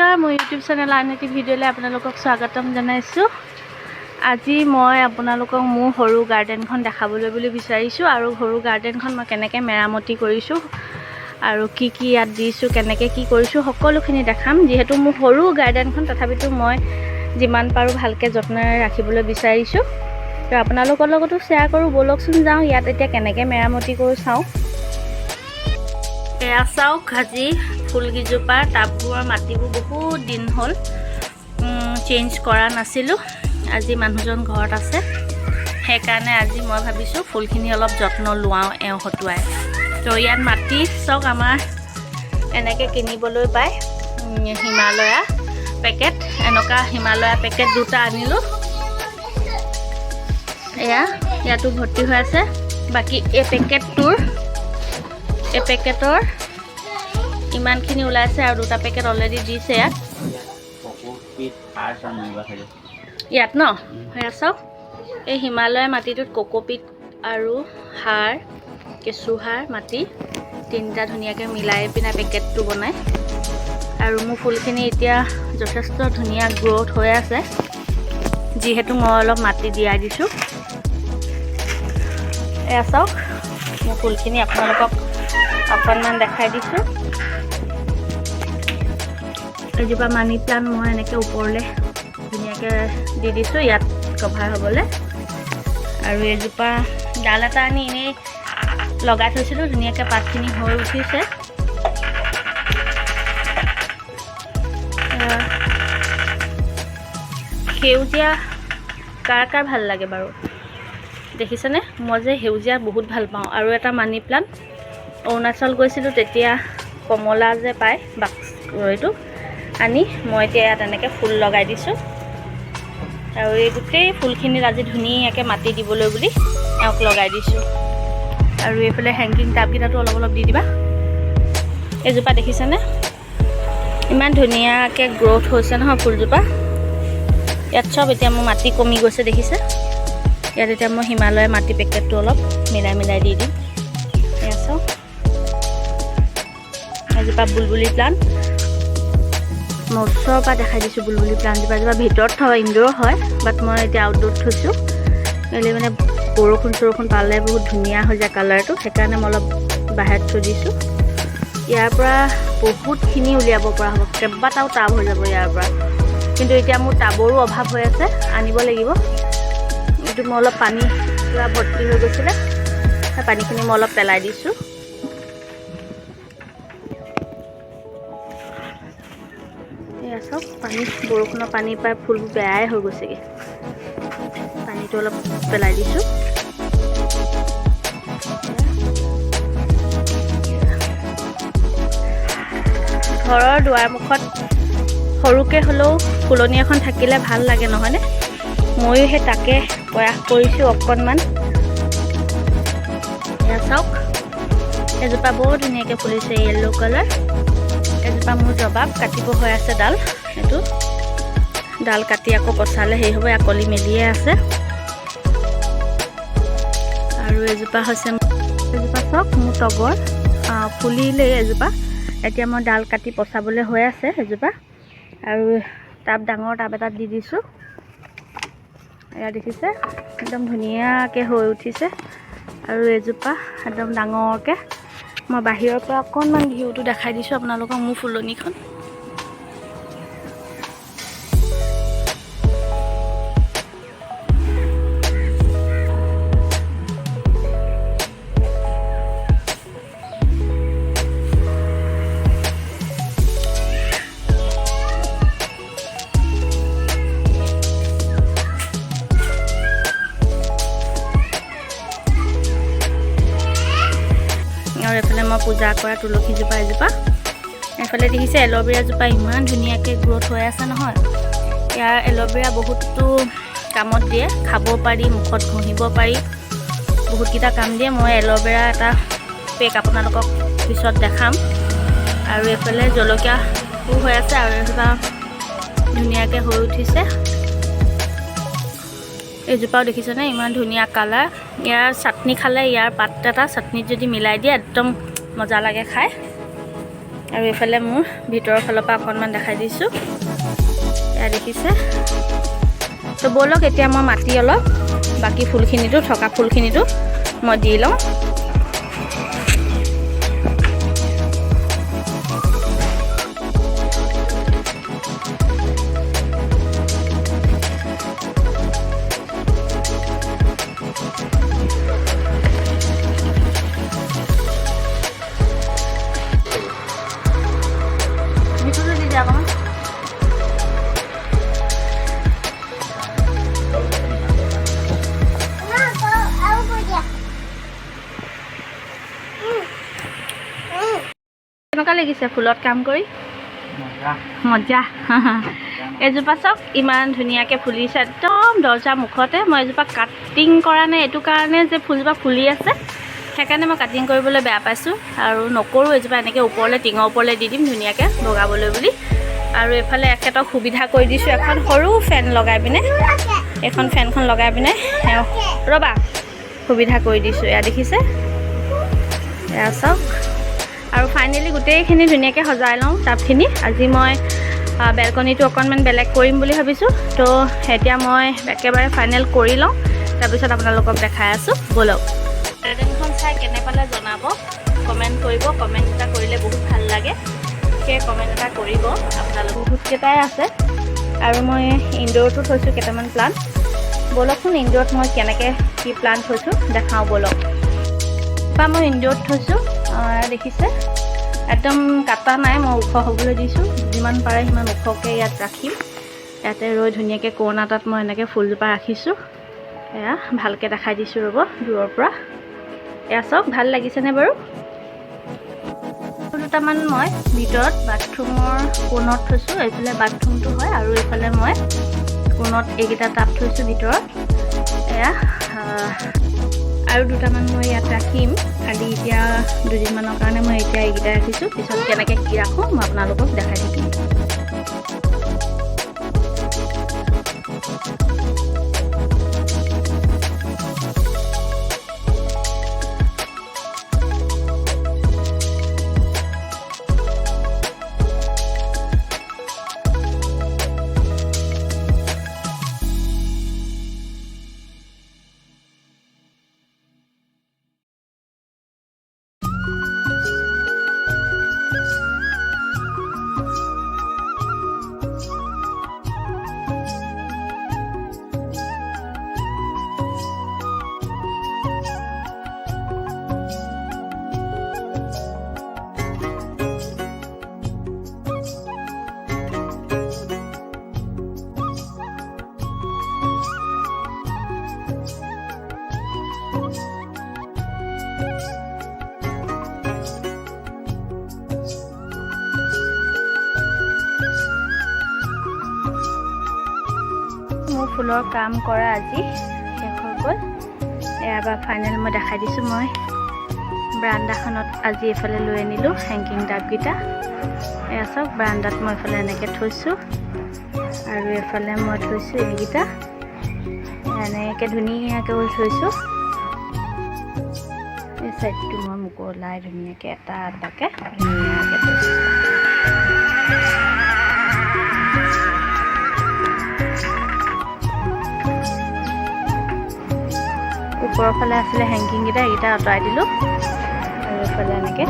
নমস্কাৰ, মোৰ YouTube channel আনএটি ভিডিঅ'লৈ আপোনালোকক স্বাগতম জনাইছোঁ। আজি মই আপোনালোকক মোৰ সৰু গাৰ্ডেনখন দেখাবলৈ বুলি বিচাৰিছোঁ আৰু সৰু গাৰ্ডেনখন মই কেনেকৈ মেৰামতি কৰিছোঁ আৰু কি ইয়াত দিছোঁ, কেনেকৈ কি কৰিছোঁ সকলোখিনি দেখাম। যিহেতু মোৰ সৰু গাৰ্ডেনখন, তথাপিতো মই যিমান পাৰোঁ ভালকৈ যত্নেৰে ৰাখিবলৈ বিচাৰিছোঁ। তো আপোনালোকৰ লগতো শ্বেয়াৰ কৰোঁ। ব'লকচোন যাওঁ, ইয়াত এতিয়া কেনেকৈ মেৰামতি কৰোঁ চাওঁ। এয়া চাওক, আজি ফুলকেইজোপাৰ টাববোৰৰ মাটিবোৰ বহুত দিন হ'ল চেঞ্জ কৰা নাছিলোঁ। আজি মানুহজন ঘৰত আছে, সেইকাৰণে আজি মই ভাবিছোঁ ফুলখিনি অলপ যত্ন লোৱাওঁ এওঁ হতুৱাই। তো ইয়াত মাটি চাওক, আমাৰ এনেকৈ কিনিবলৈ পায় হিমালয়া পেকেট। এনেকুৱা হিমালয়া পেকেট দুটা আনিলোঁ। এয়া ইয়াতো ভৰ্তি হৈ আছে। বাকী এই পেকেটৰ ইমানখিনি ওলাইছে আৰু দুটা পেকেট অলৰেডি দিছে ইয়াত ন। সেয়া চাওক, এই হিমালয়া মাটিটোত কোকোপিট আৰু সাৰ, কেঁচুসাৰ মাটি তিনিটা ধুনীয়াকৈ মিলাই পিনে পেকেটটো বনায়। আৰু মোৰ ফুলখিনি এতিয়া যথেষ্ট ধুনীয়া গ্ৰ'থ হৈ আছে, যিহেতু মই অলপ মাটি দিয়াই দিছোঁ। এয়া চাওক, মোৰ ফুলখিনি আপোনালোকক অকণমান দেখাই দিছোঁ। এজোপা মানি প্লাণ্ট মই এনেকৈ ওপৰলৈ ধুনীয়াকৈ দি দিছোঁ ইয়াত কভাৰ হ'বলৈ। আৰু এজোপা ডাল এটা আনি এনেই লগাই থৈছিলোঁ, ধুনীয়াকৈ পাতখিনি হৈ উঠিছে। সেউজীয়া কাৰ ভাল লাগে বাৰু, দেখিছেনে? মই যে সেউজীয়া বহুত ভাল পাওঁ। আৰু এটা মানি প্লাণ্ট অৰুণাচল গৈছিলোঁ, তেতিয়া কমলা যে পায় এইটো আনি মই এতিয়া ইয়াত এনেকৈ ফুল লগাই দিছোঁ। আৰু এই গোটেই ফুলখিনিত আজি ধুনীয়াকৈ মাটি দিবলৈ বুলি এওঁক লগাই দিছোঁ। আৰু এইফালে হেংগিং টাবকেইটাতো অলপ অলপ দি দিবা। এইজোপা দেখিছেনে? ইমান ধুনীয়াকৈ গ্ৰ'থ হৈছে নহয় ফুলজোপা। ইয়াত চব এতিয়া মোৰ মাটি কমি গৈছে, দেখিছে? ইয়াত এতিয়া মই হিমালয়া মাটি পেকেটটো অলপ মিলাই দি দিম। এয়া চাওক, এজোপা বুলবুলি প্লাণ্ট মই ওচৰৰ পৰা দেখাই দিছোঁ। বুলবুলি প্লাণ্টজোপা ভিতৰত থোৱা ইনডোৰ হয়, বাট মই এতিয়া আউটডোৰত থৈছোঁ। কেলৈ মানে বৰষুণ পালে বহুত ধুনীয়া হৈ যায় কালাৰটো, সেইকাৰণে মই অলপ বাহিৰত থৈ দিছোঁ। ইয়াৰ পৰা বহুতখিনি উলিয়াব পৰা হ'ব, কেইবাটাও টাব হৈ যাব ইয়াৰ পৰা। কিন্তু এতিয়া মোৰ টাবৰো অভাৱ হৈ আছে, আনিব লাগিব। এইটো মই অলপ পানী পূৰা ভৰ্তি হৈ গৈছিলে, সেই পানীখিনি মই অলপ পেলাই দিছোঁ। এয়া চাওক, বৰষুণৰ পানী পাই ফুলবোৰ বেয়াই হৈ গৈছেগৈ। পানীটো অলপ পেলাই দিছোঁ। ঘৰৰ দুৱাৰমুখত সৰুকৈ হ'লেও ফুলনি এখন থাকিলে ভাল লাগে, নহয়নে? ময়ো সেই তাকে প্ৰয়াস কৰিছোঁ অকণমান। এয়া চাওক, এজোপা বৰ ধুনীয়াকৈ ফুলিছে, য়েল্ল' কালাৰ। এজোপা মোৰ জবাব কাটিব হৈ আছে ডাল। সেইটো ডাল কাটি আকৌ পচালে হেৰি হ'ব, কলি মেলিয়ে আছে। আৰু এজোপা হৈছে, এজোপা চাওক মোৰ তগৰ ফুলিলেই এজোপা। এতিয়া মই ডাল কাটি পচাবলৈ হৈ আছে এজোপা। আৰু ডাঙৰ টাব এটাত দি দিছোঁ। এয়া দেখিছে, একদম ধুনীয়াকৈ হৈ উঠিছে। আৰু এজোপা একদম ডাঙৰকৈ মই বাহিৰৰ পৰা অকণমান ভিউটো দেখাই দিছোঁ আপোনালোকক মোৰ ফুলনিখন। আৰু এইফালে মই পূজা কৰা তুলসীজোপা এজোপা। এইফালে দেখিছে এল'ভেৰাজোপা ইমান ধুনীয়াকৈ গ্ৰ'থ হৈ আছে নহয়। ইয়াৰ এল'ভেৰা বহুতো কামত দিয়ে, খাব পাৰি, মুখত ঘঁহিব পাৰি, বহুতকেইটা কাম দিয়ে। মই এল'ভেৰা এটা পেক আপোনালোকক পিছত দেখাম। আৰু এইফালে জলকীয়াও হৈ আছে, আৰু এজোপা ধুনীয়াকৈ হৈ উঠিছে। এইজোপাও দেখিছেনে, ইমান ধুনীয়া কালাৰ। ইয়াৰ চাটনি খালে, ইয়াৰ পাত এটা চাটনিত যদি মিলাই দিয়ে একদম মজা লাগে খাই। আৰু এইফালে মোৰ ভিতৰৰ ফালৰ পৰা অকণমান দেখাই দিছোঁ, এয়া দেখিছে। তো ব'লক এতিয়া মই মাটি অলপ বাকী ফুলখিনিতো থকা ফুলখিনিতো মই দি লওঁ। কেনেকুৱা লাগিছে ফুলত কাম কৰি? মজা। এজোপা চাওক ইমান ধুনীয়াকৈ ফুলিছে, একদম দৰ্জাৰ মুখতে। মই এজোপা কাটিং কৰা নাই এইটো কাৰণে যে ফুলজোপা ফুলি আছে, সেইকাৰণে মই কাটিং কৰিবলৈ বেয়া পাইছোঁ আৰু নকৰোঁ। এজোপা এনেকৈ ওপৰলৈ টিঙৰ ওপৰলৈ দি দিম ধুনীয়াকৈ বগাবলৈ বুলি। আৰু এইফালে এখেতক সুবিধা কৰি দিছোঁ, এখন সৰু ফেন লগাই পিনে, এখন ফেনখন লগাই পিনে ৰ'বা সুবিধা কৰি দিছোঁ। এয়া দেখিছে, এয়া চাওক। আৰু ফাইনেলি গোটেইখিনি ধুনীয়াকৈ সজাই লওঁ টাবখিনি। আজি মই বেলকনিটো অকণমান বেলেগ কৰিম বুলি ভাবিছোঁ। তো এতিয়া মই একেবাৰে ফাইনেল কৰি লওঁ, তাৰপিছত আপোনালোকক দেখাই আছোঁ। ব'লক। গাৰ্ডেনখন চাই কেনে পালে জনাব, কমেণ্ট কৰিব। কমেণ্ট এটা কৰিলে বহুত ভাল লাগে, সেই কমেণ্ট এটা কৰিব আপোনালোক। বহুতকেইটাই আছে আৰু মই ইনডোৰতো থৈছোঁ কেইটামান প্লাণ্ট। ব'লকচোন ইনডোৰত মই কেনেকৈ কি প্লাণ্ট থৈছোঁ দেখাওঁ ব'লক। মই ইনডোৰত থৈছোঁ, দেখিছে একদম কাটা নাই, মই ওখ হ'বলৈ দিছোঁ। যিমান পাৰে সিমান ওখকৈ ইয়াত ৰাখিম। ইয়াতে ৰৈ ধুনীয়াকৈ কোৰণা এটাত মই এনেকৈ ফুলজোপা ৰাখিছোঁ। এয়া ভালকৈ দেখাই দিছোঁ ৰ'ব দূৰৰ পৰা। এয়া চাওক, ভাল লাগিছেনে বাৰু? দুটামান মই ভিতৰত বাথৰুমৰ কোণত থৈছোঁ। এইফালে বাথৰুমটো হয় আৰু এইফালে মই কোণত এইকেইটা টাব থৈছোঁ ভিতৰত। এয়া আৰু দুটামান মই ইয়াত ৰাখিম, খালি এতিয়া দুদিনমানৰ কাৰণে মই এতিয়া এইকেইটা ৰাখিছোঁ। পিছত কেনেকৈ কি ৰাখোঁ মই আপোনালোকক দেখাই থাকিম। মোৰ ফুলৰ কাম কৰা আজি শেষ হৈ গ'ল। এবাৰ ফাইনেল মই দেখাই দিছোঁ। মই বাৰাণ্ডাখনত আজি এইফালে লৈ আনিলোঁ হেংকিং টাবকেইটা। এয়া চাওক, বাৰাণ্ডাত মই এইফালে এনেকৈ থৈছোঁ আৰু এইফালে মই থৈছোঁ এইকেইটা এনেকৈ ধুনীয়াকৈ থৈছোঁ। এই চাইডটো মই মোকলাই ধুনীয়াকৈ এটা এটাকৈ ধুনীয়াকৈ থৈছোঁ। ওপৰৰ ফালে আছিলে হেংকিংকেইটা, এইকেইটা আঁতৰাই দিলোঁ আৰু এইফালে এনেকৈ